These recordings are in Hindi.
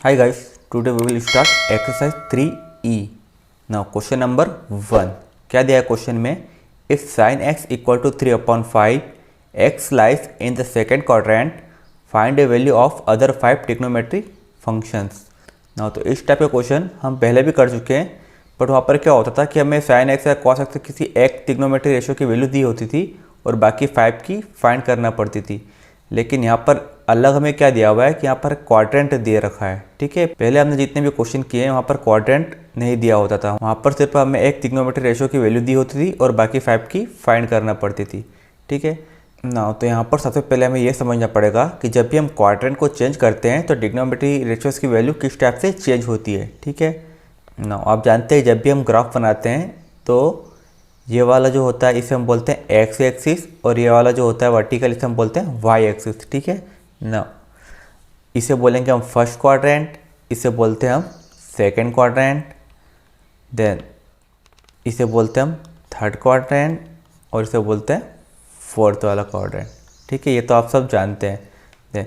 Hi guys, today we will start exercise 3E. Now question number 1. क्या दिया है क्वेश्चन में? If sin x equal to 3/5, x lies in the second quadrant, find a value of other 5 trigonometric functions. Now तो इस टाइप का क्वेश्चन हम पहले भी कर चुके हैं, बट वहाँ पर क्या होता था कि हमें sin x या cos x किसी एक ट्रिग्नोमेट्रिक रेशियो की वैल्यू दी होती थी और बाकी 5 की फाइंड करना पड़ती थी। लेकिन यहाँ पर अलग हमें क्या दिया हुआ है कि यहाँ पर क्वाड्रेंट दे रखा है। ठीक है, पहले हमने जितने भी क्वेश्चन किए हैं वहाँ पर क्वाड्रेंट नहीं दिया होता था, वहाँ पर सिर्फ हमें एक ट्रिग्नोमेट्रिक रेशियो की वैल्यू दी होती थी और बाकी 5 की फाइंड करना पड़ती थी। ठीक है ना, तो यहाँ पर सबसे पहले हमें ये समझना पड़ेगा कि जब भी हम क्वाड्रेंट को चेंज करते हैं तो ट्रिग्नोमेट्रिक रेशियोज की वैल्यू किस टाइप से चेंज होती है। ठीक है ना, आप जानते हैं जब भी हम ग्राफ बनाते हैं तो ये वाला जो होता है इसे हम बोलते हैं एक्स एक्सिस और ये वाला जो होता है वर्टिकल इसे हम बोलते हैं वाई एक्सिस। ठीक है ना, इसे बोलेंगे हम फर्स्ट क्वाड्रेंट, इसे बोलते हैं हम सेकंड क्वाड्रेंट, देन इसे बोलते हैं हम थर्ड क्वाड्रेंट और इसे बोलते हैं फोर्थ वाला क्वाड्रेंट। ठीक है, ये तो आप सब जानते हैं। देन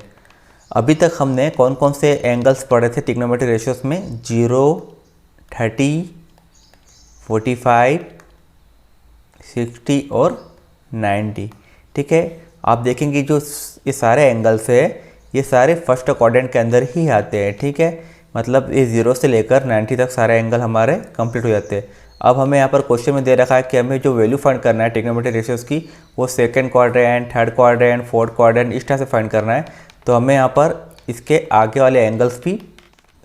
अभी तक हमने कौन कौन से एंगल्स पढ़े थे ट्रिग्नोमेट्रिक रेशियोज में? 0, 30, 45, 60 और 90। ठीक है, आप देखेंगे जो ये सारे एंगल्स है ये सारे फर्स्ट क्वाड्रेंट के अंदर ही आते हैं। ठीक है, मतलब ये 0 से लेकर 90 तक सारे एंगल हमारे कंप्लीट हो जाते हैं। अब हमें यहाँ पर क्वेश्चन में दे रखा है कि हमें जो वैल्यू फाइंड करना है ट्रिग्नोमेट्रिक रेशियोज की वो second quadrant, third quadrant, fourth quadrant इस तरह से फाइंड करना है। तो हमें यहाँ पर इसके आगे वाले एंगल्स भी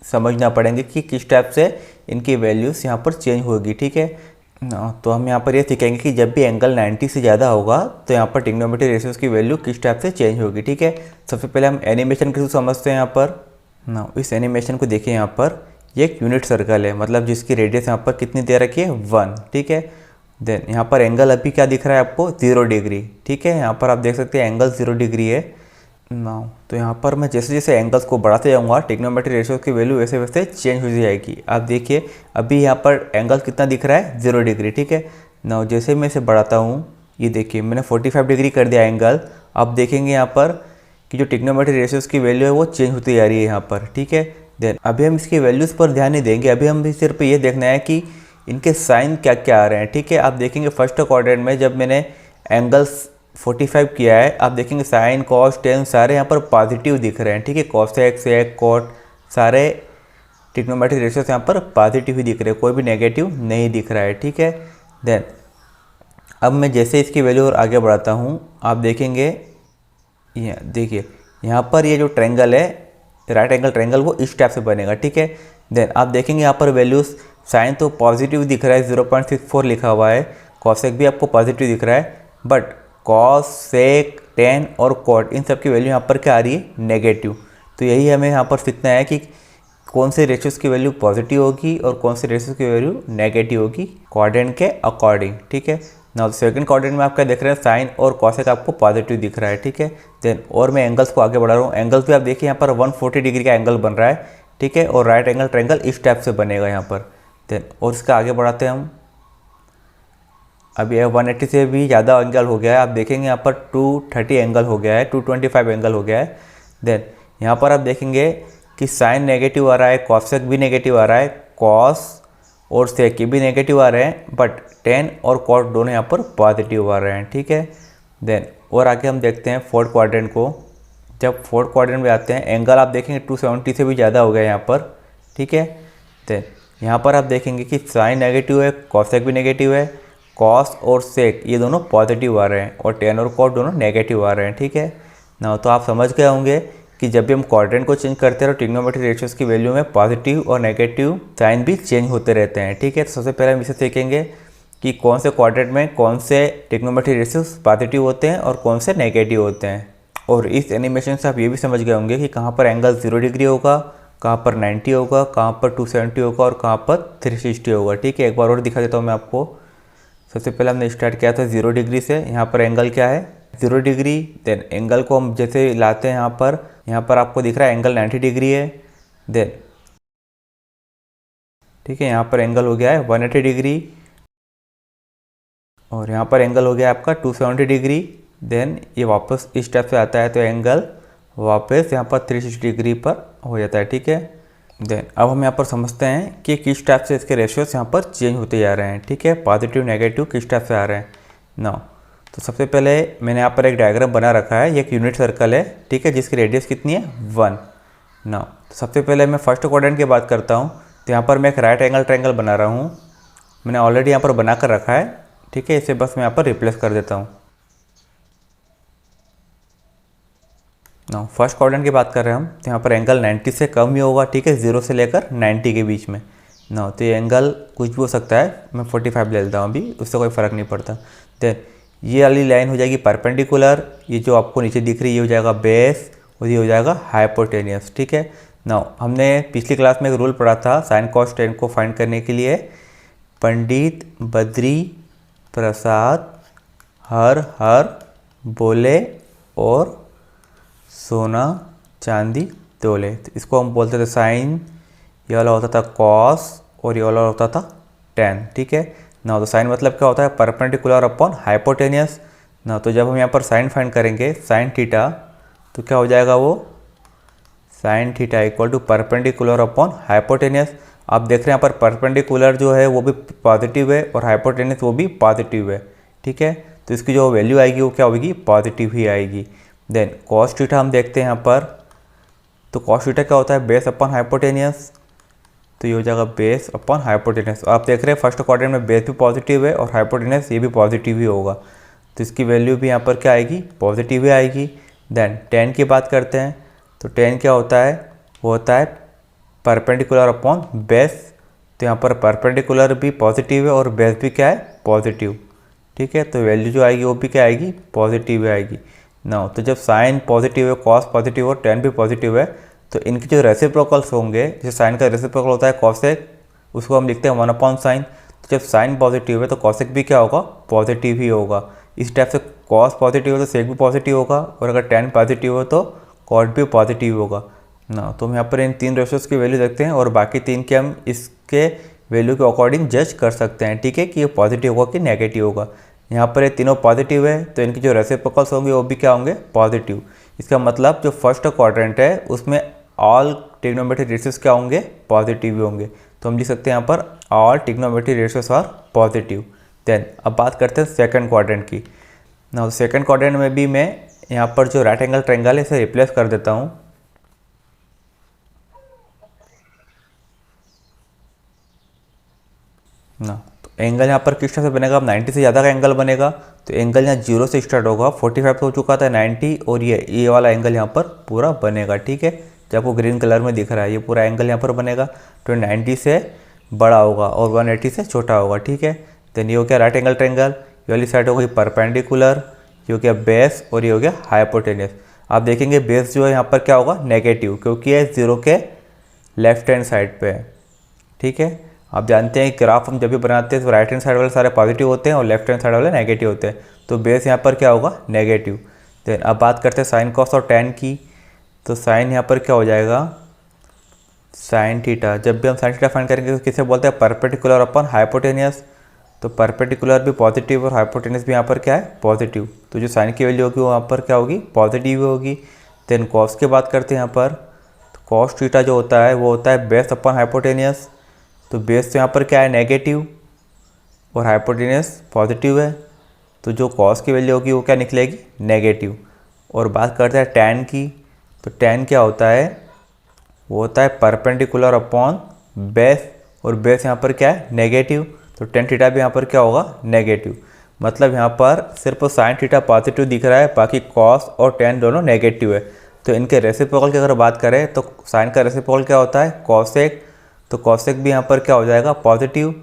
समझना पड़ेंगे कि किस टाइप से इनकी वैल्यूज़ यहाँ पर चेंज होगी। ठीक है, तो हम यहाँ पर ये सीखेंगे कि जब भी एंगल 90 से ज़्यादा होगा तो यहाँ पर ट्रिग्नोमेट्रिक रेशियोज की वैल्यू किस टाइप से चेंज होगी। ठीक है, सबसे पहले हम एनिमेशन के थ्रू समझते हैं। यहाँ पर ना इस एनिमेशन को देखिए, यहाँ पर ये एक यूनिट सर्कल है, मतलब जिसकी रेडियस यहाँ पर कितनी दे रखी है 1। ठीक है, देन यहाँ पर एंगल अभी क्या दिख रहा है आपको? 0 डिग्री। ठीक है, यहाँ पर आप देख सकते हैं एंगल 0 डिग्री है ना। तो यहाँ पर मैं जैसे जैसे एंगल्स को बढ़ाते जाऊँगा ट्रिग्नोमेट्रिक रेशियो की वैल्यू वैसे वैसे चेंज हो जाएगी। आप देखिए अभी यहाँ पर एंगल कितना दिख रहा है? 0 डिग्री। ठीक है ना, जैसे मैं इसे बढ़ाता हूँ ये देखिए मैंने 45 डिग्री कर दिया एंगल। आप देखेंगे यहाँ पर कि जो ट्रिग्नोमेट्रिक रेशियोज की वैल्यू है वो चेंज होती जा रही है यहाँ पर। ठीक है, देन अभी हम इसकी वैल्यूज़ पर ध्यान नहीं देंगे, अभी हम सिर्फ ये देखना है कि इनके साइन क्या क्या आ रहे हैं। ठीक है, आप देखेंगे फर्स्ट क्वाड्रेंट में जब मैंने एंगल्स 45 किया है, आप देखेंगे साइन कॉस टेन सारे यहाँ पर पॉजिटिव दिख रहे हैं। ठीक है, कॉस एक्स सेक कॉट सारे ट्रिग्नोमेट्रिक रेशियोज यहाँ पर पॉजिटिव ही दिख रहे हैं, कोई भी नेगेटिव नहीं दिख रहा है। ठीक है, देन अब मैं जैसे इसकी वैल्यू और आगे बढ़ाता हूँ आप देखेंगे ये देखिए यहाँ पर ये जो ट्रायंगल है राइट एंगल ट्रायंगल वो इस टाइप से बनेगा। ठीक है, देन आप देखेंगे यहाँ पर वैल्यूज़ साइन तो पॉजिटिव दिख रहा है 0.64 लिखा हुआ है, कॉसेक भी आपको पॉजिटिव दिख रहा है, बट कॉस सेक टेन और कॉट इन सब की वैल्यू यहाँ पर क्या आ रही है? नेगेटिव। तो यही हमें यहाँ पर सीखना है कि कौन से रेशियोज की वैल्यू पॉजिटिव होगी और कौन से रेशियोज की वैल्यू नेगेटिव होगी क्वाड्रेंट के अकॉर्डिंग। ठीक है ना, सेकंड क्वाड्रेंट में आपका देख रहे हैं साइन और कॉसेक आपको पॉजिटिव दिख रहा है। ठीक है, देन और मैं एंगल्स को आगे बढ़ा रहा हूँ, एंगल्स भी आप देखिए यहाँ पर 140 डिग्री का एंगल बन रहा है। ठीक है, और राइट एंगल ट्रायंगल इस टाइप से बनेगा यहाँ पर। देन और इसका आगे बढ़ाते हैं हम, अभी 180 से भी ज़्यादा एंगल हो गया है, आप देखेंगे यहाँ पर 230 एंगल हो गया है, 225 एंगल हो गया है। देन यहाँ पर आप देखेंगे कि साइन नेगेटिव आ रहा है, कॉसेक भी नेगेटिव आ रहा है, कॉस और सेक भी नेगेटिव आ रहे हैं, बट टेन और कॉट दोनों यहाँ पर पॉजिटिव आ रहे हैं। ठीक है, देन और आगे हम देखते हैं फोर्थ क्वाड्रेंट को। जब फोर्थ क्वाड्रेंट में आते हैं एंगल आप देखेंगे 270 से भी ज़्यादा हो गया यहाँ पर। ठीक है, देन यहाँ पर आप देखेंगे कि साइन नेगेटिव है, कॉसेक भी नेगेटिव है, कॉस और सेक ये दोनों पॉजिटिव आ रहे हैं और टेन और कॉट दोनों नेगेटिव आ रहे हैं। ठीक है ना, तो आप समझ गए होंगे कि जब भी हम क्वाड्रेंट को चेंज करते हैं तो ट्रिग्नोमेट्रिक रेशियोज की वैल्यू में पॉजिटिव और नेगेटिव साइन भी चेंज होते रहते हैं। ठीक है, तो सबसे पहले हम इसे सीखेंगे कि कौन से क्वाड्रेंट में कौन से ट्रिग्नोमेट्रिक रेशियोज पॉजिटिव होते हैं और कौन से नेगेटिव होते हैं। और इस एनिमेशन से आप ये भी समझ गए होंगे कि कहाँ पर एंगल 0 डिग्री होगा, कहाँ पर 90 होगा, कहाँ पर 270 होगा और कहाँ पर 360 होगा। ठीक है, एक बार और दिखा देता हूँ मैं आपको। सबसे पहले हमने स्टार्ट किया था 0 डिग्री से, यहाँ पर एंगल क्या है? 0 डिग्री। देन एंगल को हम जैसे लाते हैं यहाँ पर आपको दिख रहा है एंगल 90 डिग्री है। देन ठीक है, यहाँ पर एंगल हो गया है 180 डिग्री और यहाँ पर एंगल हो गया है आपका 270 डिग्री। देन ये वापस इस टाइप से आता है तो एंगल वापस यहाँ पर 360 डिग्री पर हो जाता है। ठीक है, देन अब हम यहाँ पर समझते हैं कि किस टाइप से इसके रेशियोज यहाँ पर चेंज होते जा रहे हैं। ठीक है, पॉजिटिव नेगेटिव किस टाइप से आ रहे हैं नाउ। तो सबसे पहले मैंने यहाँ पर एक डायग्राम बना रखा है, ये एक यूनिट सर्कल है। ठीक है, जिसकी रेडियस कितनी है 1 नाउ। तो सबसे पहले मैं फर्स्ट क्वाड्रेंट की बात करता हूँ। तो यहाँ पर मैं एक राइट एंगल ट्रायंगल बना रहा हूँ, मैंने ऑलरेडी यहाँ पर बना कर रखा है। ठीक है, इसे बस मैं यहाँ पर रिप्लेस कर देता हूँ। नाउ फर्स्ट क्वाड्रेंट की बात कर रहे हैं हम, तो यहाँ पर एंगल 90 से कम ही होगा। ठीक है, 0 से लेकर 90 के बीच में। नाउ तो ये एंगल कुछ भी हो सकता है, मैं 45 ले लेता हूँ अभी, उससे कोई फ़र्क नहीं पड़ता। देन ये वाली लाइन हो जाएगी परपेंडिकुलर, ये जो आपको नीचे दिख रही है ये हो जाएगा बेस और ये हो जाएगा हाइपोटेनियस। ठीक है, नाउ हमने पिछली क्लास में एक रूल पढ़ा था साइन कॉस टेन को फाइंड करने के लिए, पंडित बद्री प्रसाद हर हर बोले और सोना चांदी तोले। तो इसको हम बोलते थे साइन, ये वाला होता था कॉस और ये वाला होता था टेन। ठीक है ना, तो साइन मतलब क्या होता है परपेंडिकुलर अपॉन हाइपोटेनियस ना। तो जब हम यहाँ पर साइन फाइंड करेंगे साइन थीटा, तो क्या हो जाएगा वो sine theta equal to perpendicular upon hypotenuse. आप देख रहे हैं यहाँ पर परपेंडिकुलर जो है वो भी पॉजिटिव है और हाइपोटेनियस वो भी पॉजिटिव है। ठीक है, तो इसकी जो वैल्यू आएगी वो क्या होगी, पॉजिटिव ही आएगी। देन कॉस थीटा हम देखते हैं यहाँ पर, तो कॉस थीटा क्या होता है बेस अपॉन हाइपोटेनियस, तो ये हो जाएगा बेस अपॉन हाइपोटेनियस। आप देख रहे हैं फर्स्ट क्वाड्रेंट में बेस भी पॉजिटिव है और हाइपोटेनियस ये भी पॉजिटिव ही होगा, तो इसकी वैल्यू भी यहाँ पर क्या आएगी, पॉजिटिव ही आएगी। देन टेन की बात करते हैं, तो टेन क्या होता है, वो होता है परपेंडिकुलर अपॉन बेस। तो यहाँ पर परपेंडिकुलर भी पॉजिटिव है और बेस भी क्या है पॉजिटिव। ठीक है, तो वैल्यू जो आएगी वो भी क्या आएगी, पॉजिटिव आएगी ना। तो जब साइन पॉजिटिव है, कॉस पॉजिटिव और टेन भी पॉजिटिव है, तो इनके जो रेसिप्रोकल्स होंगे, जैसे साइन का रेसिप्रोकल होता है कॉसेक, उसको हम लिखते हैं 1 अपॉन साइन। तो जब साइन पॉजिटिव है तो कॉसेक भी क्या होगा, पॉजिटिव ही होगा। इस टाइप से कॉस पॉजिटिव है तो सेक भी पॉजिटिव होगा, और अगर टेन पॉजिटिव हो तो कॉट भी पॉजिटिव होगा ना। तो हम यहाँ पर इन तीन रेशियोज़ की वैल्यू देखते हैं और बाकी तीन के हम इसके वैल्यू के अकॉर्डिंग जज कर सकते हैं। ठीक है, कि ये पॉजिटिव होगा कि नेगेटिव होगा। यहाँ पर ये तीनों पॉजिटिव है तो इनकी जो रेसिप्रोकल्स होंगे वो भी क्या होंगे, पॉजिटिव। इसका मतलब जो फर्स्ट क्वाड्रेंट है उसमें ऑल ट्रिग्नोमेट्रिक रेशियोज क्या होंगे, पॉजिटिव ही होंगे। तो हम लिख सकते हैं यहाँ पर all trigonometric ratios are positive. Then अब बात करते हैं सेकंड क्वाड्रेंट की ना। सेकंड क्वाड्रेंट में भी मैं यहाँ पर जो राइट एंगल ट्रायंगल है इसे रिप्लेस कर देता हूँ ना। तो एंगल यहाँ पर किस तरह से बनेगा, अब 90 से ज़्यादा का एंगल बनेगा। तो एंगल यहाँ 0 से स्टार्ट होगा, 45 तो हो चुका था 90, और ये वाला एंगल यहाँ पर पूरा बनेगा। ठीक है, जो आपको ग्रीन कलर में दिख रहा है ये पूरा एंगल यहाँ पर बनेगा। तो 90 से बड़ा होगा और 180 से छोटा होगा। ठीक है, देन ये हो गया राइट एंगल ट्रायंगल, ये वाली साइड हो गई परपेंडिकुलर, ये हो गया बेस और ये हो गया हाइपोटेनियस। आप देखेंगे बेस जो है यहाँ पर क्या होगा, नेगेटिव, क्योंकि ये 0 के लेफ्ट हैंड साइड पे है। ठीक है, आप जानते हैं ग्राफ हम जब भी बनाते हैं तो राइट हैंड साइड वाले सारे पॉजिटिव होते हैं और लेफ्ट हैंड साइड वाले नेगेटिव होते हैं, तो बेस यहाँ पर क्या होगा, नेगेटिव। देन अब बात करते हैं साइन कॉस और टेन की। तो साइन यहाँ पर क्या हो जाएगा, साइन थीटा। जब भी हम साइन थीटा फाइंड करेंगे तो किसे बोलते हैं, परपेंडिकुलर अपॉन हाइपोटेनियस। तो परपेंडिकुलर भी पॉजिटिव और हाइपोटेनियस भी यहाँ पर क्या है, पॉजिटिव। तो जो साइन की वैल्यू होगी वो यहाँ पर क्या होगी, पॉजिटिव होगी। देन कॉस की बात करते हैं यहाँ पर, तो कॉस थीटा जो होता है वो होता है बेस अपॉन हाइपोटेनियस। तो बेस तो यहाँ पर क्या है, नेगेटिव, और हाइपोटेनियस पॉजिटिव है, तो जो कॉस की वैल्यू होगी वो क्या निकलेगी, नेगेटिव। और बात करते हैं टैन की। तो टैन क्या होता है, वो होता है परपेंडिकुलर अपॉन बेस, और बेस यहाँ पर क्या है, नेगेटिव। तो टेन थीटा भी यहाँ पर क्या होगा, नेगेटिव। मतलब यहाँ पर सिर्फ साइन थीटा पॉजिटिव दिख रहा है, बाकी कॉस और टेन दोनों नेगेटिव है। तो इनके रेसिप्रोकल की अगर बात करें तो साइन का रेसिप्रोकल क्या होता है, कॉसेक। तो कॉसेक भी यहाँ पर क्या हो जाएगा, पॉजिटिव,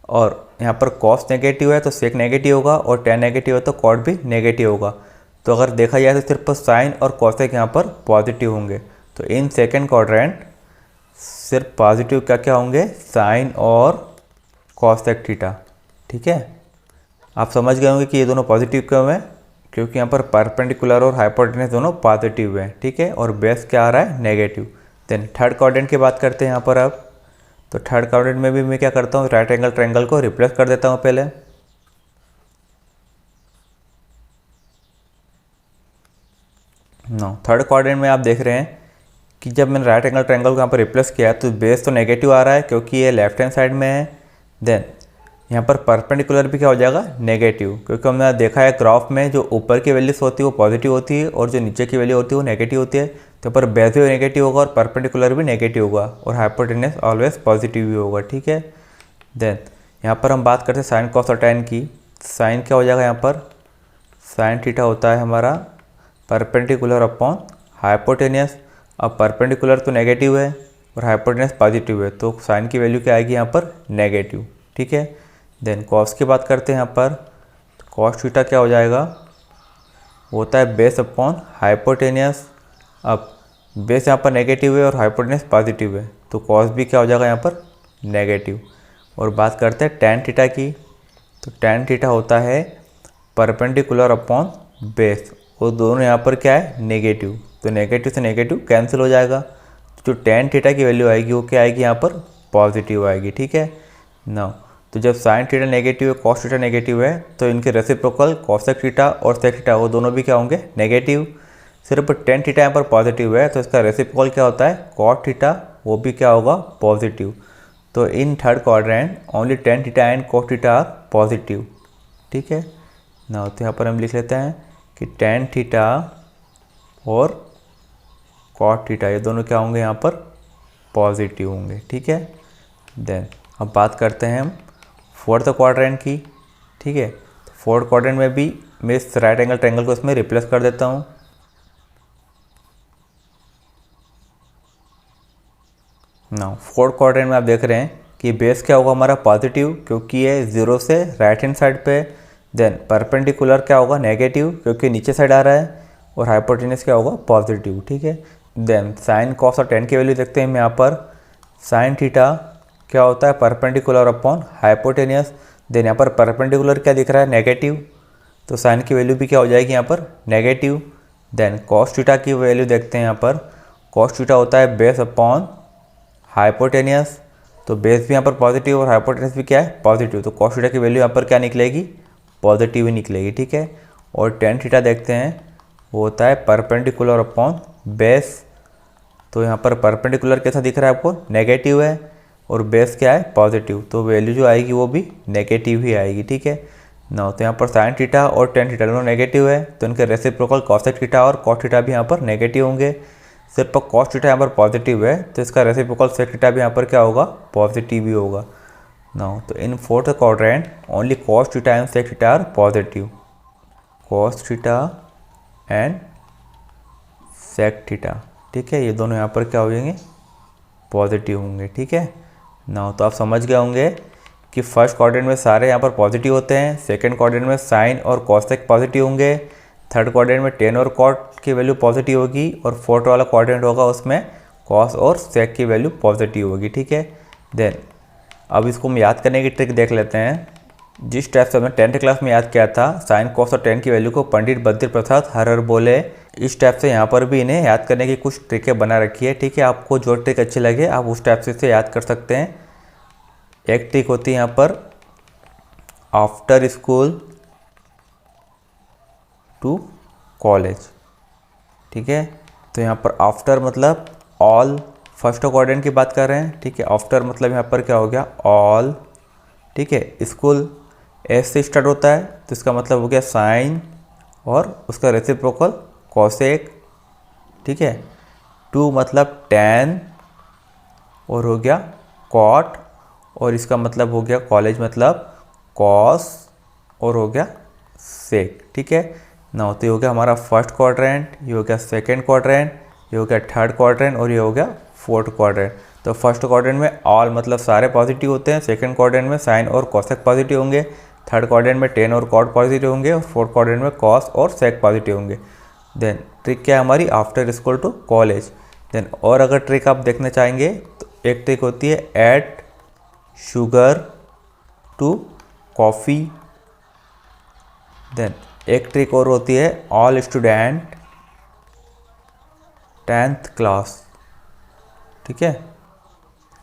और यहाँ पर कॉस नेगेटिव है तो सेक नेगेटिव होगा, और टेन नेगेटिव है तो कॉट भी नेगेटिव होगा। तो अगर देखा जाए तो सिर्फ साइन और कॉसेक यहाँ पर पॉजिटिव होंगे। तो इन सेकंड क्वाड्रेंट सिर्फ पॉजिटिव क्या क्या होंगे, साइन और कॉसेक थीटा। ठीक है, आप समझ गए होंगे कि ये दोनों पॉजिटिव क्यों है, क्योंकि यहाँ पर परपेंडिकुलर और हाइपोटेनस दोनों पॉजिटिव है। ठीक है, और बेस क्या आ रहा है, नेगेटिव। देन थर्ड क्वाड्रेंट की बात करते हैं यहाँ पर अब। तो थर्ड क्वाड्रेंट में भी मैं क्या करता हूँ, राइट एंगल ट्रायंगल को रिप्लेस कर देता हूँ पहले। नो, थर्ड क्वाड्रेंट में आप देख रहे हैं कि जब मैंने राइट एंगल ट्रायंगल को यहाँ पर रिप्लेस किया तो बेस तो नेगेटिव आ रहा है क्योंकि ये लेफ्ट हैंड साइड में है। देन यहाँ पर परपेंडिकुलर भी क्या हो जाएगा, नेगेटिव, क्योंकि हमने देखा है ग्राफ में जो ऊपर की वैल्यूज होती है वो पॉजिटिव होती है और जो नीचे की वैल्यू होती है वो नेगेटिव होती है। तो पर बेस भी नेगेटिव होगा और परपेंडिकुलर भी नेगेटिव होगा और हाइपोटेन्यूस ऑलवेज पॉजिटिव भी होगा। ठीक है। देन यहाँ पर हम बात करते हैं साइन कॉस और टैन की। साइन क्या हो जाएगा, यहाँ पर साइन थीटा होता है हमारा परपेंडिकुलर अपॉन हाइपोटेन्यूस। अब परपेंडिकुलर तो नेगेटिव है और हाइपोटेन्यूस पॉजिटिव है, तो साइन की वैल्यू क्या आएगी यहाँ पर, नेगेटिव। ठीक है। देन कॉस की बात करते हैं यहाँ पर, तो कॉस थीटा क्या हो जाएगा, होता है बेस अपॉन हाइपोटेन्यूस। अब बेस यहाँ पर नेगेटिव है और हाइपोटेन्यूस पॉजिटिव है, तो कॉस भी क्या हो जाएगा यहाँ पर, नेगेटिव। और बात करते हैं टैन थीटा की, तो टैन थीटा होता है परपेंडिकुलर अपॉन बेस, और दोनों यहाँ पर क्या है, नेगेटिव, तो नेगेटिव से नेगेटिव कैंसिल हो जाएगा। जो टैन थीटा की वैल्यू आएगी वो क्या आएगी यहाँ पर, पॉजिटिव आएगी। ठीक है ना। तो जब साइन थीटा नेगेटिव है, कॉस थीटा नेगेटिव है, तो इनके रेसिप्रोकल कॉसेक थीटा और सेक थीटा वो दोनों भी क्या होंगे, नेगेटिव। सिर्फ टैन थीटा यहाँ पर पॉजिटिव है, तो इसका रेसिप्रोकल क्या होता है, कॉट थीटा, वो भी क्या होगा, पॉजिटिव। तो in third quadrant only tan theta and cot theta are positive. ठीक है ना। तो यहाँ पर हम लिख लेते हैं कि टैन थीटा और कॉट थीटा ये दोनों क्या होंगे, यहाँ पर पॉजिटिव होंगे। ठीक है। देन अब बात करते हैं हम फोर्थ क्वाड्रेंट की। ठीक है। तो फोर्थ क्वाड्रेंट में भी मैं इस राइट एंगल ट्रायंगल को इसमें रिप्लेस कर देता हूँ। ना फोर्थ क्वाड्रेंट में आप देख रहे हैं कि बेस क्या होगा हमारा, पॉजिटिव, क्योंकि ये जीरो से राइट हैंड साइड पे। देन परपेंडिकुलर क्या होगा, नेगेटिव, क्योंकि नीचे साइड आ रहा है, और हाइपोटेन्यूस क्या होगा, पॉजिटिव। ठीक है। देन साइन कॉस और टैन की वैल्यू देखते हैं हम यहाँ पर। साइन थीटा क्या होता है, परपेंडिकुलर अपॉन हाइपोटेन्यूस। देन यहाँ पर परपेंडिकुलर क्या दिख रहा है, नेगेटिव, तो साइन की वैल्यू भी क्या हो जाएगी यहाँ पर, नेगेटिव। देन कॉस थीटा की वैल्यू देखते हैं यहाँ पर। कॉस थीटा होता है बेस अपॉन हाइपोटेन्यूस, तो बेस भी यहाँ पर पॉजिटिव और हाइपोटेन्यूस भी क्या है, पॉजिटिव, तो कॉस थीटा की वैल्यू यहाँ पर क्या निकलेगी, पॉजिटिव ही निकलेगी। ठीक है। और टैन थीटा देखते हैं, वो होता है परपेंडिकुलर अपॉन बेस, तो यहाँ पर परपेंडिकुलर कैसा दिख रहा है आपको, नेगेटिव है, और बेस क्या है, पॉजिटिव, तो वैल्यू जो आएगी वो भी नेगेटिव ही आएगी। ठीक है ना। तो यहाँ पर साइन थीटा और टैन थीटा दोनों नेगेटिव है, तो इनके रेसिप्रोकल कॉसेक थीटा और कॉट थीटा भी यहाँ पर नेगेटिव होंगे। सिर्फ कॉस थीटा यहाँ पर पॉजिटिव है, तो इसका रेसिप्रोकल सेक थीटा भी यहाँ पर क्या होगा, पॉजिटिव ही होगा ना। तो in fourth quadrant only cos theta and sec theta are positive, cos theta and sec theta. ठीक है। ये दोनों यहाँ पर क्या हो जाएंगे, पॉजिटिव होंगे। ठीक है ना। तो आप समझ गए होंगे कि फर्स्ट क्वाड्रेंट में सारे यहाँ पर पॉजिटिव होते हैं, सेकंड क्वाड्रेंट में साइन और कॉसेक पॉजिटिव होंगे, थर्ड क्वाड्रेंट में टेन और कॉट की वैल्यू पॉजिटिव होगी, और फोर्थ वाला क्वाड्रेंट होगा उसमें कॉस और सेक की वैल्यू पॉजिटिव होगी। ठीक है। देन अब इसको हम याद करने की ट्रिक देख लेते हैं। जिस टाइप से हमने 10th क्लास में याद किया था, साइन कॉस और टेन की वैल्यू को पंडित बद्री प्रसाद हर बोले, इस टाइप से यहाँ पर भी इन्हें याद करने की कुछ ट्रिकें बना रखी है। ठीक है। आपको जो ट्रिक अच्छी लगे आप उस टाइप से इसे याद कर सकते हैं। एक ट्रिक होती है यहाँ पर, आफ्टर स्कूल टू कॉलेज। ठीक है। तो यहाँ पर आफ्टर मतलब ऑल, फर्स्ट क्वाड्रेंट की बात कर रहे हैं। ठीक है। आफ्टर मतलब यहाँ पर क्या हो गया, ऑल। ठीक है। स्कूल एस से स्टार्ट होता है, तो इसका मतलब हो गया साइन और उसका रेसिप्रोकल कॉसेक। ठीक है। टू मतलब टैन और हो गया कॉट, और इसका मतलब हो गया कॉलेज मतलब कॉस और हो गया सेक। ठीक है ना। तो ये हो गया हमारा फर्स्ट क्वाड्रेंट, ये हो गया सेकेंड क्वाड्रेंट, ये हो गया थर्ड क्वाड्रेंट और ये हो गया फोर्थ क्वाड्रेंट। तो फर्स्ट क्वाड्रेंट में ऑल मतलब सारे पॉजिटिव होते हैं, सेकंड क्वाड्रेंट में साइन और कॉसेक पॉजिटिव होंगे, थर्ड क्वाड्रेंट में टेन और कॉट पॉजिटिव होंगे, और फोर्थ क्वाड्रेंट में कॉस और सेक पॉजिटिव होंगे। देन ट्रिक क्या है हमारी, after school to college. Then और अगर ट्रिक आप देखना चाहेंगे तो एक ट्रिक होती है add sugar to coffee. Then एक ट्रिक और होती है ऑल स्टूडेंट 10th क्लास। ठीक है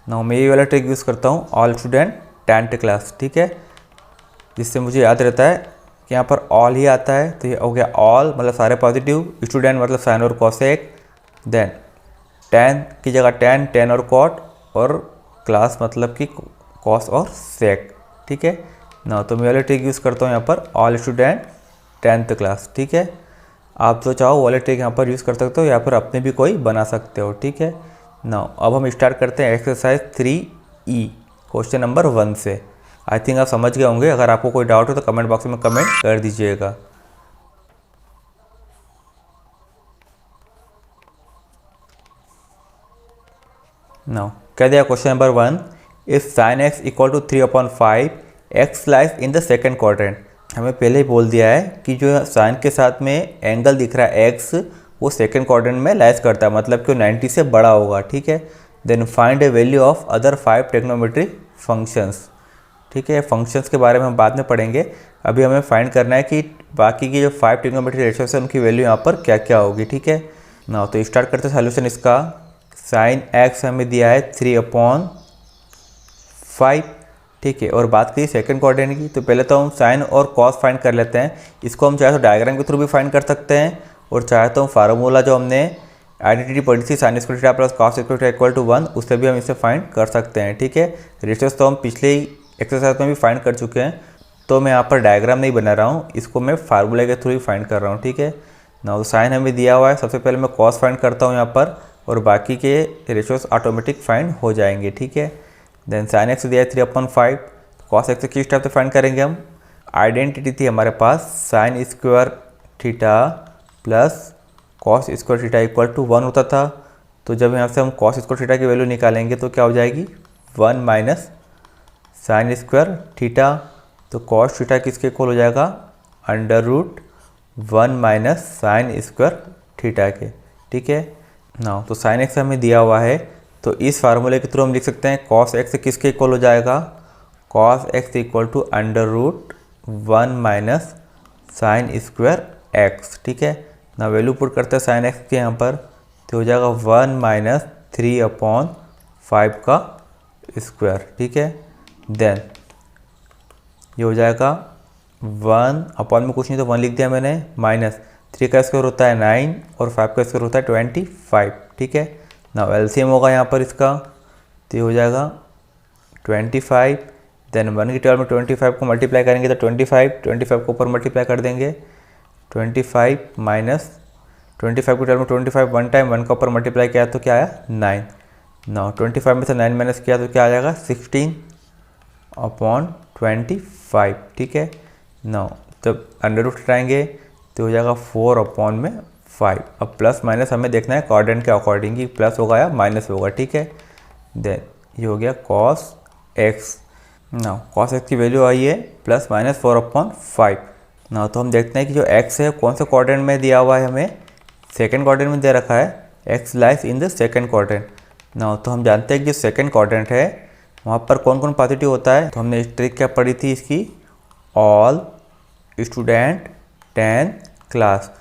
ना। मैं ये वाला ट्रिक यूज़ करता हूँ, ऑल स्टूडेंट 10th क्लास। ठीक है। जिससे मुझे याद रहता है कि यहाँ पर ऑल ही आता है, तो ये हो गया ऑल मतलब सारे पॉजिटिव, स्टूडेंट मतलब साइन और कॉसेक, देन टेन की जगह टेन और कॉट, और क्लास मतलब कि कॉस और सेक, ठीक है ना। तो मैं वाले ट्रिक यूज़ करता हूँ यहाँ पर, ऑल स्टूडेंट 10th क्लास, ठीक है। आप जो चाहो वाले ट्रिक यहाँ पर यूज़ कर सकते हो या फिर अपने भी कोई बना सकते हो, ठीक है ना। अब हम स्टार्ट करते हैं एक्सरसाइज 3E क्वेश्चन नंबर 1 से। आई थिंक आप समझ गए होंगे। अगर आपको कोई डाउट हो तो कमेंट बॉक्स में कमेंट कर दीजिएगा। नाउ कह दिया question number 1, if sine x equal to 3/5 X lies in the second quadrant. हमें पहले ही बोल दिया है कि जो साइन के साथ में एंगल दिख रहा है एक्स, वो सेकेंड क्वाड्रेंट में लाइज करता है, मतलब कि वो 90 से बड़ा होगा, ठीक है। Then find a value of other 5 trigonometric functions, ठीक है। फंक्शंस के बारे में हम बाद में पढ़ेंगे। अभी हमें फाइंड करना है कि बाकी की जो 5 ट्रिग्नोमेट्रिक रेशियोज है उनकी वैल्यू यहाँ पर क्या क्या होगी, ठीक है ना। तो स्टार्ट करते हैं सॉल्यूशन इसका। साइन एक्स हमें दिया है 3/5, ठीक है। और बात करिए सेकंड क्वाड्रेंट की, तो पहले तो हम साइन और कॉस फाइंड कर लेते हैं। इसको हम चाहे तो डायग्राम के थ्रू भी फाइंड कर सकते हैं, और चाहे तो फार्मूला जो हमने आइडेंटिटी पढ़ी थी sine square theta plus cos square theta equal to 1, उससे भी हम इसे फाइंड कर सकते हैं, ठीक है। रेशियोज तो हम पिछले ही एक्सरसाइज में भी फाइंड कर चुके हैं, तो मैं यहाँ पर डायग्राम नहीं बना रहा हूँ, इसको मैं फार्मूले के थ्रू ही फाइंड कर रहा हूँ, ठीक है ना। साइन हमें दिया हुआ है, सबसे पहले मैं कॉस फाइंड करता हूँ यहाँ पर, और बाकी के रेशियोज ऑटोमेटिक फाइंड हो जाएंगे, ठीक है। देन साइन एक्स दिया है 3/5, कॉस एक्स किस टाइप से फाइंड करेंगे हम। आइडेंटिटी थी हमारे पास sine square theta plus cos square theta equal to 1 होता था। तो जब यहाँ से हम कॉस स्क्वायर थीटा की वैल्यू निकालेंगे तो क्या हो जाएगी, 1 माइनस साइन स्क्वायर थीटा। तो कॉस थीटा किसके इक्वल हो जाएगा, √1 माइनस साइन स्क्वायर थीटा के, ठीक है ना। तो साइन एक्स हमें दिया हुआ है, तो इस फार्मूले के थ्रू हम लिख सकते हैं कॉस एक्स किसके इक्वल हो जाएगा, cos x equal to √1 minus sine square x, ठीक है ना। वैल्यू पुट करते हैं साइन एक्स के यहाँ पर, तो हो जाएगा 1 माइनस 3/5 का स्क्वायर, ठीक है। देन ये हो जाएगा 1 अपॉन में कुछ नहीं तो 1 लिख दिया मैंने, माइनस 3 का स्क्वायर होता है 9 और 5 का स्क्वायर होता है 25, ठीक है ना। एलसीएम होगा यहाँ पर इसका, तो ये हो जाएगा 25। देन 1 की टेबल में 25 को मल्टीप्लाई करेंगे तो 25 को ऊपर मल्टीप्लाई कर देंगे, 25 माइनस 25 की टेबल में 25 1 टाइम 1 का ऊपर मल्टीप्लाई किया तो क्या आया 9। नाउ 25 में से 9 माइनस किया तो क्या आ जाएगा 16/25, ठीक है। नाउ जब अंडर रूट हटाएंगे तो हो जाएगा 4/5। अब प्लस माइनस हमें देखना है क्वाड्रेंट के अकॉर्डिंग, प्लस होगा या माइनस होगा, ठीक है। देन ये हो गया cos x. Now cos x की वैल्यू आई है प्लस माइनस 4/5। नाउ तो हम देखते हैं कि जो एक्स है कौन से क्वाड्रेंट में दिया हुआ है, हमें सेकंड क्वाड्रेंट में दे रखा है, x lies in the second quadrant. Now तो हम जानते हैं कि जो सेकंड क्वाड्रेंट है वहाँ पर कौन कौन पॉजिटिव होता है, तो हमने ट्रिक क्या पढ़ी थी इसकी, all student 10th class.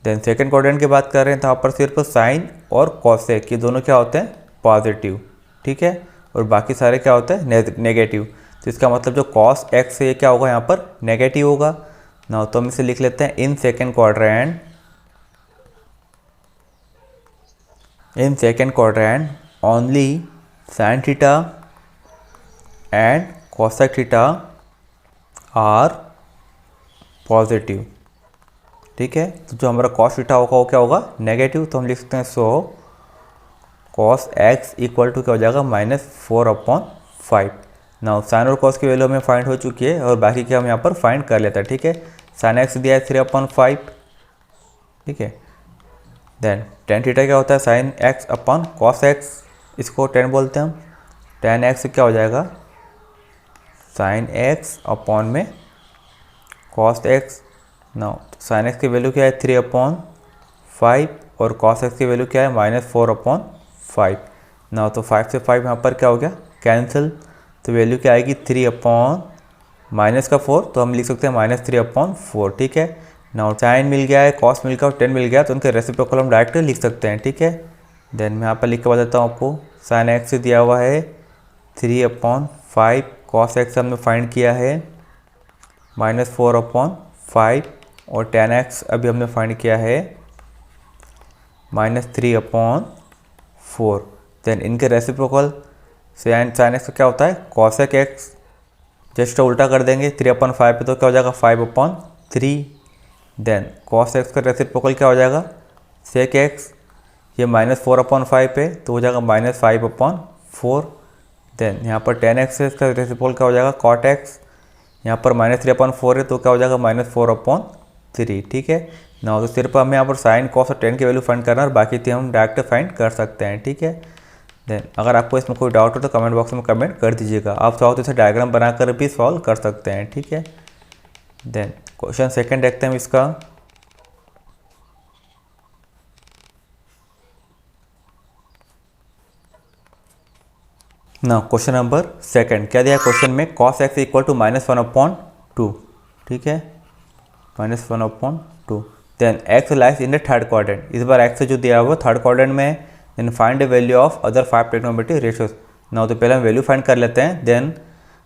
Then second quadrant की बात कर रहे हैं तो यहाँ पर सिर्फ साइन और कॉसेक ये दोनों क्या होते हैं पॉजिटिव, ठीक है, और बाकी सारे क्या होते हैं नेगेटिव। तो इसका मतलब जो कॉस एक्स है ये क्या होगा यहाँ पर नेगेटिव होगा ना। तो हम इसे लिख लेते हैं in second quadrant only sine theta and cosec theta are positive, ठीक है। तो जो हमारा कॉस थीटा होगा वो क्या होगा नेगेटिव, तो हम लिख सकते हैं so cos x equal to क्या हो जाएगा -4/5। नाउ साइन और कॉस की वैल्यू हमें फाइंड हो चुकी है और बाकी के हम यहाँ पर फाइंड कर लेते हैं, ठीक है। साइन एक्स दिया है 3/5, ठीक है। देन टेन थीटा क्या होता है sine x upon cos x, इसको 10 बोलते हैं हम। टेन एक्स क्या हो जाएगा साइन एक्स अपॉन में cos x. Now sine x की वैल्यू क्या है 3/5 और कॉस एक्स की वैल्यू क्या है -4/5। नाउ तो 5 से 5 यहाँ पर क्या हो गया कैंसिल, तो वैल्यू क्या आएगी 3/-4, तो हम लिख सकते हैं -3/4, ठीक है। नाउ साइन मिल गया है, कॉस मिल गया और 10 मिल गया, तो उनके रेसिप्रोकल हम डायरेक्ट लिख सकते हैं, ठीक है। देन मैं यहाँ पर लिख के बता देता हूँ आपको, साइन एक्स दिया हुआ है 3/5, कॉस एक्स हमने फाइंड किया है -4/5 और tan x अभी हमने फाइंड किया है -3/5, 4। देन इनके रेसिप्रोकल साइन एक्स का क्या होता है कॉसेक एक्स, जस्ट उल्टा कर देंगे 3/5 पे तो क्या हो जाएगा 5/3। देन कॉस एक्स का रेसिप्रोकल क्या हो जाएगा सेक एक्स, ये -4/5 पे तो हो जाएगा -5/4। देन यहाँ पर tan एक्स का रेसिप्रोकल क्या हो जाएगा कॉट एक्स, यहाँ पर -3/4 है तो क्या हो जाएगा -4/3। ठीक है ना, तो सिर्फ हमें यहाँ पर साइन कॉस और tan की वैल्यू फाइंड करना है और बाकी थी हम डायरेक्ट फाइंड कर सकते हैं। ठीक है, देन अगर आपको इसमें कोई डाउट हो तो कमेंट बॉक्स में कमेंट कर दीजिएगा। आप चाहो तो इसे डायग्राम बनाकर भी सॉल्व कर सकते हैं। ठीक है, देन क्वेश्चन सेकंड देखते हैं हम इसका। ना क्वेश्चन नंबर सेकंड क्या दिया क्वेश्चन में cos x इक्वल टू -1/2। ठीक है, -1/2। Then x lies in the third quadrant, इस बार x जो दिया हुआ थर्ड क्वाड्रेंट में है। Then find the value of other 5 trigonometric ratios. ना तो पहले हम वैल्यू फाइंड कर लेते हैं, देन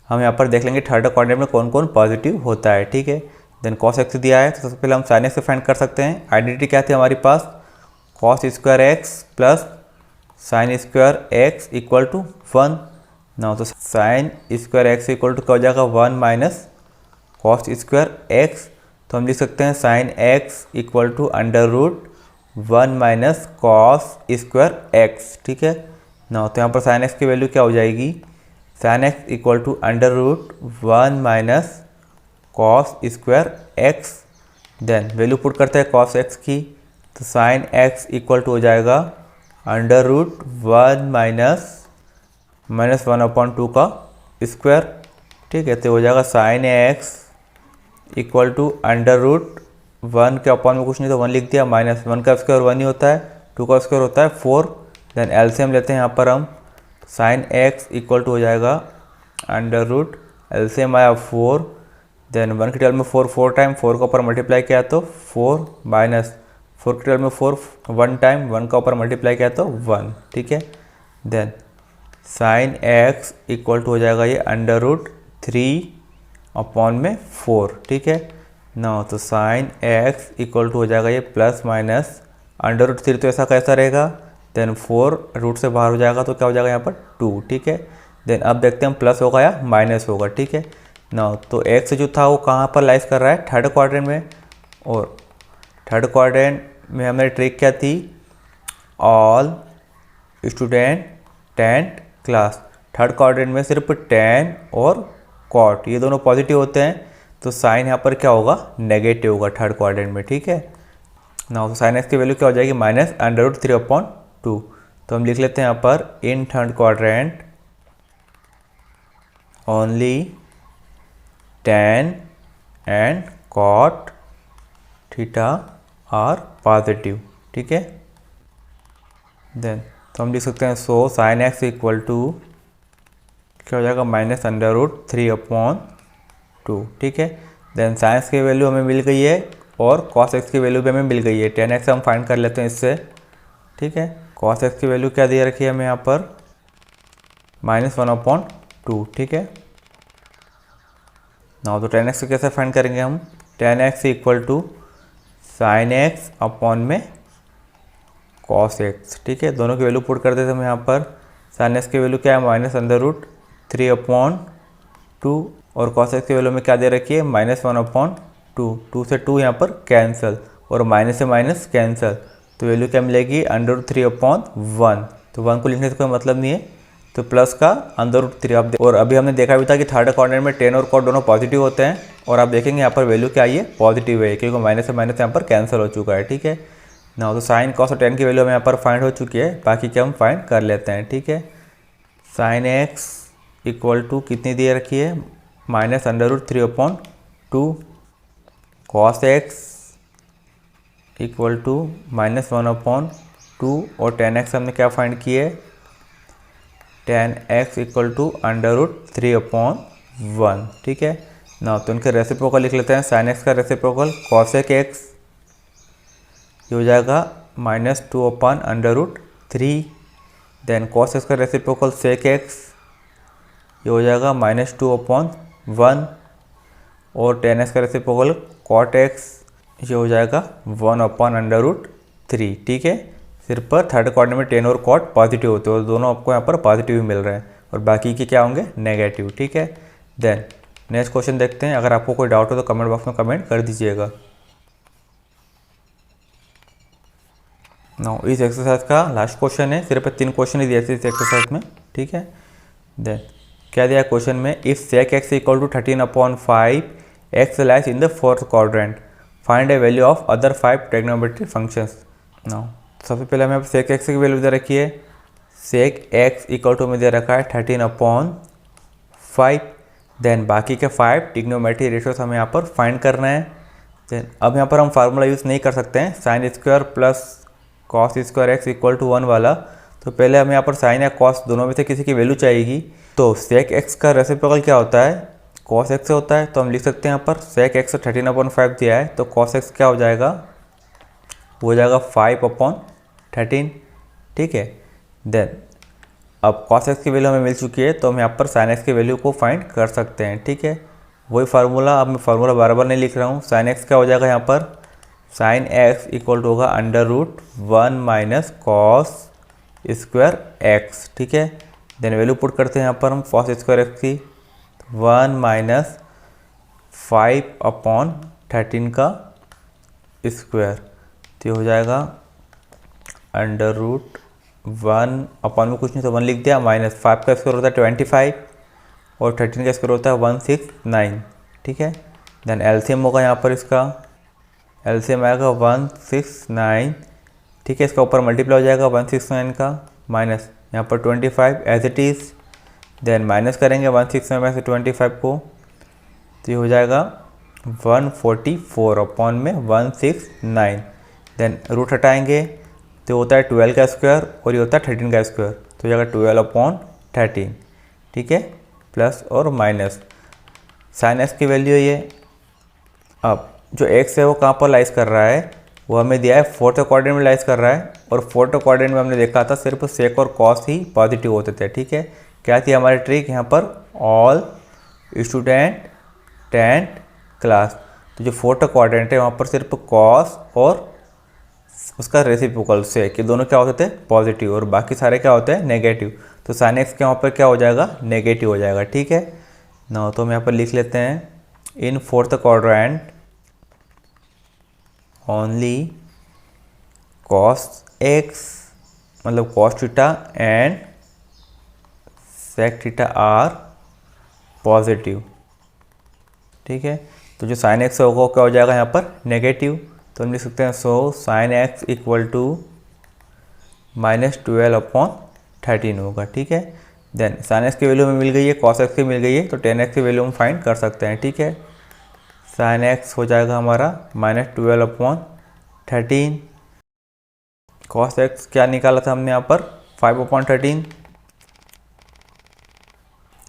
हम यहाँ पर देख लेंगे थर्ड क्वाड्रेंट में कौन कौन पॉजिटिव होता है। ठीक है, देन cos x दिया है तो सबसे पहले हम sin x से फाइंड कर सकते हैं। आइडेंटिटी क्या थी हमारे पास cos² x plus sin² x equal to 1। ना तो sin² x इक्वल टू क्या हो जाएगा 1 माइनस cos² x, तो हम लिख सकते हैं sin x equal to √1 minus cos² x। ठीक है ना, तो यहाँ पर sin x की वैल्यू क्या हो जाएगी sin x equal to √1 minus cos² x। Then value put करते हैं cos x की, तो sin x इक्वल टू हो जाएगा √1 माइनस -1/2 का स्क्वायर। ठीक है, तो हो जाएगा sin x इक्वल टू √1 के अपॉन में कुछ नहीं तो 1 लिख दिया, -1 का स्क्वायर 1 ही होता है, 2 का स्क्वायर होता है 4। देन एलसीएम लेते हैं यहाँ पर हम, sin x इक्वल टू हो जाएगा एलसीएम आया 4। देन 1 की टेबल में 4 टाइम, 4 का ऊपर मल्टीप्लाई किया तो 4 माइनस 4 की टेबल में 4 1 टाइम, 1 का ऊपर मल्टीप्लाई किया तो 1। ठीक है, then sin x equal to हो जाएगा ये √3/4। ठीक है ना, तो sin x इक्वल टू हो जाएगा ये प्लस माइनस √3, तो ऐसा कैसा रहेगा, देन 4 रूट से बाहर हो जाएगा तो क्या हो जाएगा यहाँ पर 2। ठीक है, देन अब देखते हैं प्लस होगा या माइनस होगा। ठीक है ना, तो x जो था वो कहाँ पर लाइज कर रहा है थर्ड क्वाड्रेंट में, और थर्ड क्वाड्रेंट में हमारी ट्रिक क्या थी all student tenth class, third quadrant में सिर्फ tan और cot ये दोनों पॉजिटिव होते हैं, तो साइन यहाँ पर क्या होगा नेगेटिव होगा थर्ड क्वाड्रेंट में। ठीक है ना, तो sin x की वैल्यू क्या हो जाएगी -√3/2। तो हम लिख लेते हैं यहाँ पर in third quadrant only tan and cot थीटा आर पॉजिटिव। ठीक है, देन तो हम लिख सकते हैं so sin x equal to क्या हो जाएगा -√3/2। ठीक है, देन sin x की वैल्यू हमें मिल गई है और cos x की वैल्यू भी हमें मिल गई है। tan x हम फाइंड कर लेते हैं इससे। ठीक है, cos x की वैल्यू क्या दे रखी है हमें यहाँ पर -1/2। ठीक है ना, तो tan x कैसे फाइंड करेंगे हम, tan x equal to sin x upon में cos x। ठीक है, दोनों की वैल्यू पुट कर देते हैं हम यहाँ पर। sin x की वैल्यू क्या है -√3/2 और cos x की वैल्यू में क्या दे रखी है -1/2। 2 से 2 यहाँ पर कैंसिल और माइनस से माइनस कैंसिल, तो वैल्यू क्या मिलेगी √3/1। तो 1 को लिखने से कोई मतलब नहीं है, तो प्लस का √3 आप और अभी हमने देखा भी था कि थर्ड क्वाड्रेंट में tan और cot दोनों पॉजिटिव होते हैं, और आप देखेंगे यहाँ पर वैल्यू क्या आई है पॉजिटिव है, क्योंकि माइनस से माइनस यहाँ पर कैंसिल हो चुका है। ठीक है ना, तो साइन cos और tan की वैल्यू हमें यहाँ पर फाइंड हो चुकी है, बाकी क्या हम फाइंड कर लेते हैं। ठीक है, sin x इक्वल टू कितनी दे रखी है -√3/2, cos x इक्वल टू -1/2 और tan x हमने क्या फाइंड किए tan x इक्वल टू √3/1। ठीक है ना, तो इनके रेसिप्रोकल लिख लेते हैं। sin x का रेसिप्रोकल cosec x ये हो जाएगा -2/√3। देन cos x का रेसिप्रोकल sec x ये हो जाएगा -2/1 और tan x का रेसिप्रोकल cot x ये हो जाएगा 1/√3। ठीक है, सिर्फ थर्ड क्वाड्रेंट में टेन और कॉट पॉजिटिव होते हैं और दोनों आपको यहाँ पर पॉजिटिव ही मिल रहे हैं और बाकी के क्या होंगे नेगेटिव। ठीक है, देन नेक्स्ट क्वेश्चन देखते हैं। अगर आपको कोई डाउट हो तो कमेंट बॉक्स में कमेंट कर दीजिएगा। नो, इस एक्सरसाइज का लास्ट क्वेश्चन है, सिर्फ 3 क्वेश्चन ही दिए थे इस एक्सरसाइज में। ठीक है, देन क्या दिया क्वेश्चन में, if sec x equal to 13/5 x lies in the fourth quadrant, find a value of other 5 trigonometric functions. Now सबसे पहले हमें सेक एक्स की वैल्यू दे रखी है, सेक एक्स इक्वल टू में दे रखा है 13/5। देन बाकी के 5 ट्रिग्नोमेट्रिक रेशियोज हमें यहाँ पर फाइंड करना है। देन अब यहाँ पर हम फार्मूला यूज़ नहीं कर सकते हैं sine square plus cos square x equal to 1 वाला, तो पहले हमें यहाँ पर साइन या कॉस दोनों में से किसी की वैल्यू चाहिएगी। तो सेक एक्स का रेसिप्रोकल क्या होता है, कॉस एक्स से होता है, तो हम लिख सकते हैं यहाँ पर सेक एक्स 13/5 दिया है तो कॉस एक्स क्या हो जाएगा, वो हो जाएगा 5/13। ठीक है, देन अब कॉस एक्स की वैल्यू हमें मिल चुकी है तो हम यहाँ पर साइन एक्स की वैल्यू को फाइंड कर सकते हैं। ठीक है, वही फार्मूला, अब मैं फार्मूला बार बार नहीं लिख रहा हूँ। साइन एक्स क्या हो जाएगा यहाँ पर, साइन एक्स इक्वल टू होगा √1 माइनस कॉस स्क्वायर एक्स। ठीक है, देन वैल्यू पुट करते हैं यहाँ पर हम कॉस स्क्वायर एक्स की 1 माइनस 5/13 का स्क्वायर, तो हो जाएगा √1 अपॉन में कुछ नहीं तो 1 लिख दिया, माइनस 5 का स्क्वायर होता है 25 और 13 का स्क्वायर होता है 169। ठीक है, देन एलसीएम होगा यहाँ पर, इसका एलसीएम आएगा 169। ठीक है, इसका ऊपर मल्टीप्लाई हो जाएगा 169 का, माइनस यहाँ पर 25 as it is, then minus करेंगे 169 में से 25 को, तो ये हो जाएगा 144 अपॉन में 169। देन रूट हटाएंगे तो होता है 12 का स्क्वायर और ये होता है 13 का स्क्वायर, तो हो जाएगा 12/13। ठीक है, प्लस और माइनस साइन एक्स की वैल्यू है ये। अब जो एक्स है वो कहाँ पर लाइज कर रहा है, वो हमें दिया है फोर्थ क्वाड्रेंट में लाइज कर रहा है और फोर्थ क्वाड्रेंट में हमने देखा था सिर्फ सेक और कॉस ही पॉजिटिव होते थे। ठीक है, क्या थी हमारी ट्रिक यहाँ पर, ऑल स्टूडेंट टेंथ क्लास, तो जो फोर्थ क्वाड्रेंट है वहाँ पर सिर्फ कॉस और उसका रेसिप्रोकल सेक, कि दोनों क्या होते थे पॉजिटिव और बाकी सारे क्या होते हैं नेगेटिव, तो साइन एक्स के वहाँ पर क्या हो जाएगा नेगेटिव हो जाएगा। ठीक है ना, तो हम यहाँ पर लिख लेते हैं in fourth quadrant only cos X मतलब cos theta and sec theta are positive. ठीक है, तो जो साइन एक्स होगा वो क्या हो जाएगा यहाँ पर नेगेटिव, तो हम लिख सकते हैं so sine x equal to -12/13 होगा। ठीक है, देन साइन एक्स की वैल्यू हमें मिल गई है, कॉस एक्स की मिल गई है, तो टेन एक्स की वैल्यू हम फाइंड कर सकते हैं। ठीक है, साइन एक्स हो जाएगा हमारा -12/13, कॉस एक्स क्या निकाला था हमने यहाँ पर 5/13,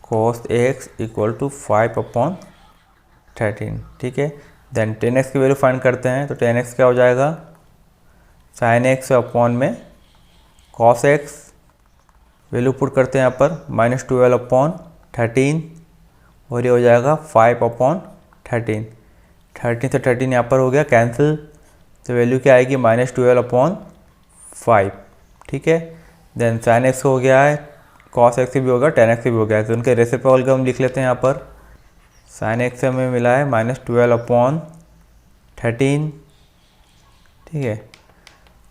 कॉस एक्स इक्वल टू 5/13। ठीक है, देन टेन एक्स की वैल्यू फाइंड करते हैं, तो टेन एक्स क्या हो जाएगा, साइन एक्स अपॉन में कॉस एक्स, वैल्यू पुट करते हैं यहाँ पर -12/13 और ये हो जाएगा 5/13। 13 से 13 यहाँ पर हो गया कैंसिल, तो वैल्यू क्या आएगी -12/5। ठीक है, देन साइन एक्स हो गया है, कॉस एक्स भी होगा, टेन एक्स भी हो गया है, तो उनके रेसिप्रोकल को हम लिख लेते हैं यहाँ पर। साइन एक्स हमें मिला है -12/13। ठीक है,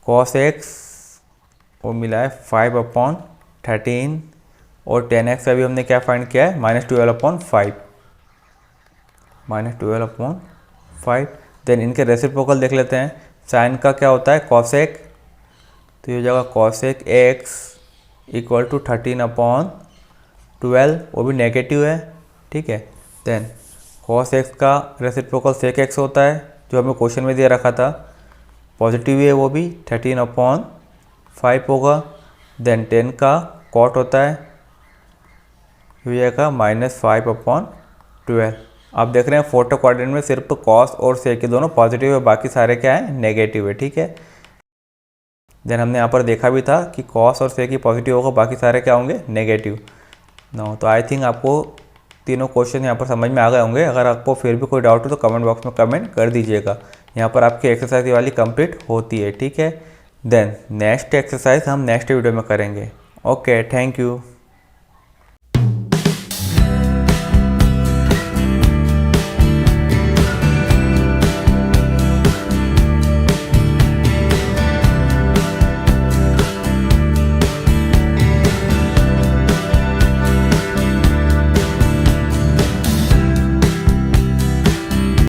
कॉस एक्स वो मिला है 5/13 और टेन एक्स अभी हमने क्या फाइंड किया है -12/5, -12/5। देन इनके रेसिप्रोकल देख लेते हैं, साइन का क्या होता है कॉसेक, तो ये हो जाएगा कॉसेक एक्स इक्वल टू 13/12, वो भी नेगेटिव है। ठीक है, देन कॉस एक्स का रेसिप्रोकल सेक एक्स होता है जो हमें क्वेश्चन में दिया रखा था, पॉजिटिव है वो भी 13/5 होगा। देन 10 का कॉट होता है, हो जाएगा -5/12। आप देख रहे हैं फोर्थ क्वाड्रेंट में सिर्फ कॉस और सेक के दोनों पॉजिटिव है, बाकी सारे क्या है नेगेटिव है। ठीक है, देन हमने यहाँ पर देखा भी था कि कॉस और सेक ही पॉजिटिव होगा, बाकी सारे क्या होंगे नेगेटिव। नो, तो आई थिंक आपको तीनों क्वेश्चन यहाँ पर समझ में आ गए होंगे। अगर आपको फिर भी कोई डाउट हो तो कमेंट बॉक्स में कमेंट कर दीजिएगा। यहाँ पर आपकी एक्सरसाइज वाली कंप्लीट होती है। ठीक है, देन नेक्स्ट एक्सरसाइज हम नेक्स्ट वीडियो में करेंगे। Okay, thank you.